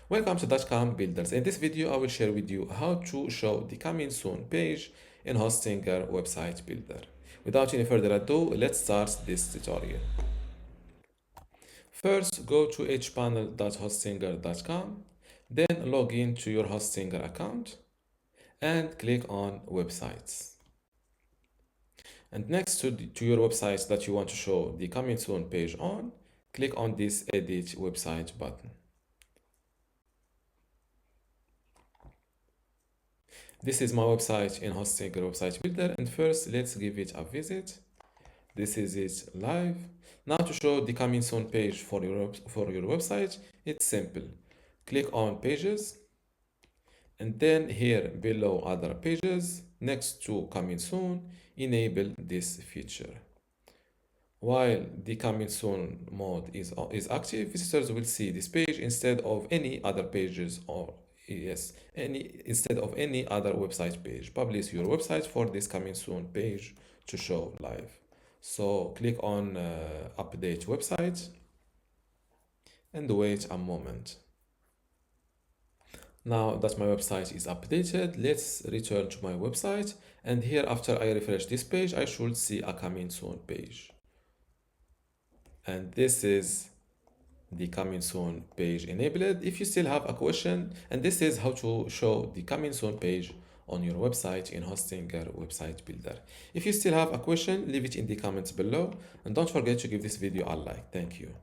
Welcome to dotcom builders. In this video, I will share with you how to show the coming soon page in Hostinger website builder. Without any further ado, let's start this tutorial. First, go to hpanel.hostinger.com, then log in to your Hostinger account and click on websites. And next to your websites that you want to show the coming soon page on, click on this edit website button. This is my website in Hostinger website builder, and first let's give it a visit. This is it live. Now to show the coming soon page for your website, it's simple. Click on pages, and then here below other pages, next to coming soon, enable this feature. While the coming soon mode is active, visitors will see this page instead of any other pages instead of any other website page. Publish your website for this coming soon page to show live. So click on update website and wait a moment. Now that my website is updated, let's return to my website, and here after I refresh this page, I should see a coming soon page. And this is the coming soon page enabled. If you still have a question, and this is how to show the coming soon page on your website in Hostinger website builder. If you still have a question, leave it in the comments below, and don't forget to give this video a like. Thank you.